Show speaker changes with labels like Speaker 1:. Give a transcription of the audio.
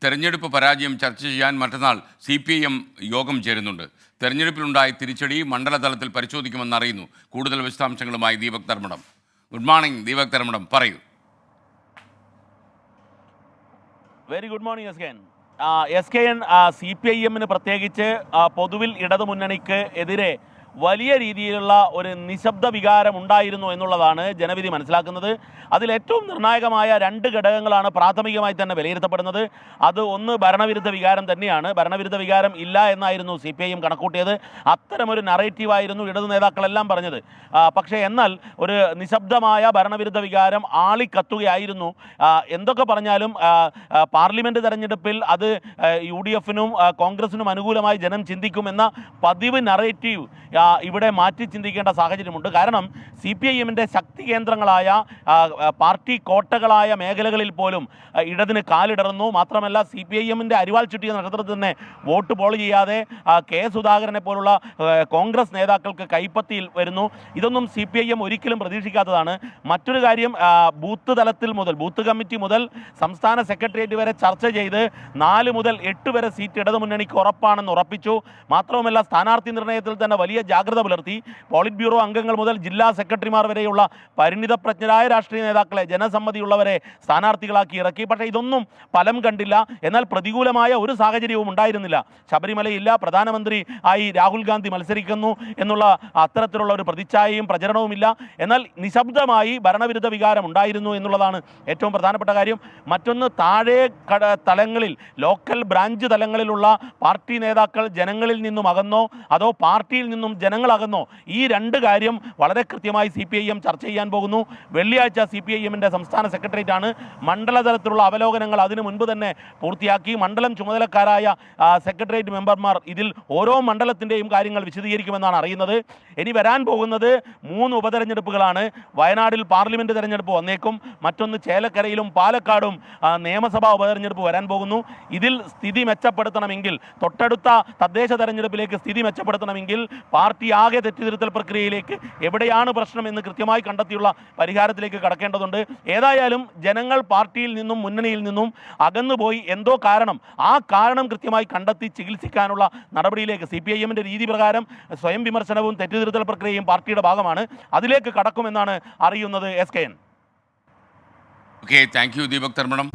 Speaker 1: തെരഞ്ഞെടുപ്പ് പരാജയം ചർച്ച ചെയ്യാൻ മറ്റന്നാൾ CPIM യോഗം ചേരുന്നുണ്ട്. തെരഞ്ഞെടുപ്പിലുണ്ടായ തിരിച്ചടി മണ്ഡലതലത്തിൽ പരിശോധിക്കുമെന്ന് അറിയുന്നു. കൂടുതൽ വിശദാംശങ്ങളുമായി ദീപക് ധർമ്മടം. ഗുഡ് മോർണിംഗ് ദീപക് ധർമ്മടം, പറയൂ.
Speaker 2: Very good morning SKN. CPIM പ്രത്യേകിച്ച് പൊതുവിൽ ഇടതുമുന്നണിക്ക് എതിരെ വലിയ രീതിയിലുള്ള ഒരു നിശബ്ദ വികാരം ഉണ്ടായിരുന്നു എന്നുള്ളതാണ് ജനവിധി മനസ്സിലാക്കുന്നത്. അതിലേറ്റവും നിർണായകമായ രണ്ട് ഘടകങ്ങളാണ് പ്രാഥമികമായി തന്നെ വിലയിരുത്തപ്പെടുന്നത്. അത് ഒന്ന് ഭരണവിരുദ്ധ വികാരം തന്നെയാണ്. ഭരണവിരുദ്ധ വികാരം ഇല്ല എന്നായിരുന്നു CPIM കണക്കൂട്ടിയത്. അത്തരമൊരു നറേറ്റീവായിരുന്നു ഇടതു നേതാക്കളെല്ലാം പറഞ്ഞത്. പക്ഷേ എന്നാൽ ഒരു നിശബ്ദമായ ഭരണവിരുദ്ധ വികാരം ആളിക്കത്തുകയായിരുന്നു. എന്തൊക്കെ പറഞ്ഞാലും പാർലമെൻറ്റ് തെരഞ്ഞെടുപ്പിൽ അത് UDF-നും കോൺഗ്രസിനും അനുകൂലമായി ജനം ചിന്തിക്കുമെന്ന പതിവ് നറേറ്റീവ് ഇവിടെ മാറ്റി ചിന്തിക്കേണ്ട സാഹചര്യമുണ്ട്. കാരണം CPIM-ന്റെ ശക്തി കേന്ദ്രങ്ങളായ പാർട്ടി കോട്ടകളായ മേഖലകളിൽ പോലും ഇടതിന് കാലിടറുന്നു. മാത്രമല്ല CPIM-ന്റെ അരിവാൾ ചുറ്റിയ നക്ഷത്രത്തിൽ തന്നെ വോട്ട് പോൾ ചെയ്യാതെ K. സുധാകരനെ പോലുള്ള കോൺഗ്രസ് നേതാക്കൾക്ക് കൈപ്പത്തിയിൽ വരുന്നു. ഇതൊന്നും CPIM ഒരിക്കലും പ്രതീക്ഷിക്കാത്തതാണ്. മറ്റൊരു കാര്യം, ബൂത്ത് തലത്തിൽ മുതൽ ബൂത്ത് കമ്മിറ്റി മുതൽ സംസ്ഥാന സെക്രട്ടേറിയറ്റ് വരെ ചർച്ച ചെയ്ത് 4 മുതൽ 8 വരെ സീറ്റ് ഇടതുമുന്നണിക്ക് ഉറപ്പാണെന്ന് ഉറപ്പിച്ചു. മാത്രവുമല്ല സ്ഥാനാർത്ഥി നിർണയത്തിൽ തന്നെ വലിയ ജാഗ്രത പുലർത്തി. പോളിറ്റ് ബ്യൂറോ അംഗങ്ങൾ മുതൽ ജില്ലാ സെക്രട്ടറിമാർ വരെയുള്ള പരിണിതപ്രജ്ഞരായ രാഷ്ട്രീയ നേതാക്കളെ, ജനസമ്മതിയുള്ളവരെ സ്ഥാനാർത്ഥികളാക്കി ഇറക്കി. പക്ഷേ ഇതൊന്നും ഫലം കണ്ടില്ല. എന്നാൽ പ്രതികൂലമായ ഒരു സാഹചര്യവും ഉണ്ടായിരുന്നില്ല. ശബരിമലയില്ല, പ്രധാനമന്ത്രി ആയി രാഹുൽ ഗാന്ധി മത്സരിക്കുന്നു എന്നുള്ള അത്തരത്തിലുള്ള ഒരു പ്രതിച്ഛായയും പ്രചരണവുമില്ല. എന്നാൽ നിശബ്ദമായി ഭരണവിരുദ്ധ വികാരം ഉണ്ടായിരുന്നു എന്നുള്ളതാണ് ഏറ്റവും പ്രധാനപ്പെട്ട കാര്യം. മറ്റൊന്ന്, താഴെ തലങ്ങളിൽ, ലോക്കൽ ബ്രാഞ്ച് തലങ്ങളിലുള്ള പാർട്ടി നേതാക്കൾ ജനങ്ങളിൽ നിന്നും അകന്നോ അതോ പാർട്ടിയിൽ നിന്നും ജനങ്ങൾ അകന്നോ, ഈ രണ്ട് കാര്യം വളരെ കൃത്യമായി CPIM ചർച്ച ചെയ്യാൻ പോകുന്നു. വെള്ളിയാഴ്ച CPIM-ന്റെ സംസ്ഥാന സെക്രട്ടേറിയറ്റാണ്. മണ്ഡലതലത്തിലുള്ള അവലോകനങ്ങൾ അതിനു മുൻപ് തന്നെ പൂർത്തിയാക്കി. മണ്ഡലം ചുമതലക്കാരായ സെക്രട്ടേറിയറ്റ് മെമ്പർമാർ ഇതിൽ ഓരോ മണ്ഡലത്തിൻ്റെയും കാര്യങ്ങൾ വിശദീകരിക്കുമെന്നാണ് അറിയുന്നത്. ഇനി വരാൻ പോകുന്നത് 3 ഉപതെരഞ്ഞെടുപ്പുകളാണ്. വയനാടിൽ പാർലമെൻറ്റ് തെരഞ്ഞെടുപ്പ് വന്നേക്കും. മറ്റൊന്ന് ചേലക്കരയിലും പാലക്കാടും നിയമസഭാ ഉപതെരഞ്ഞെടുപ്പ് വരാൻ പോകുന്നു. ഇതിൽ സ്ഥിതി മെച്ചപ്പെടുത്തണമെങ്കിൽ, തൊട്ടടുത്ത തദ്ദേശ തെരഞ്ഞെടുപ്പിലേക്ക് സ്ഥിതി മെച്ചപ്പെടുത്തണമെങ്കിൽ പാർട്ടി ആകെ തെറ്റിദ്ധരുത്തൽ പ്രക്രിയയിലേക്ക് എവിടെയാണ് പ്രശ്നം എന്ന് കൃത്യമായി കണ്ടെത്തിയുള്ള പരിഹാരത്തിലേക്ക് കടക്കേണ്ടതുണ്ട്. ഏതായാലും ജനങ്ങൾ പാർട്ടിയിൽ നിന്നും മുന്നണിയിൽ നിന്നും അകന്നുപോയി. എന്തോ കാരണം, ആ കാരണം കൃത്യമായി കണ്ടെത്തി ചികിത്സിക്കാനുള്ള നടപടിയിലേക്ക് CPIM-ന്റെ രീതി പ്രകാരം സ്വയം വിമർശനവും തെറ്റിദ്ധരുത്തൽ പ്രക്രിയയും പാർട്ടിയുടെ ഭാഗമാണ്. അതിലേക്ക് കടക്കുമെന്നാണ് അറിയുന്നത്. SKN.
Speaker 1: Okay, thank you Deepak Dharmadam.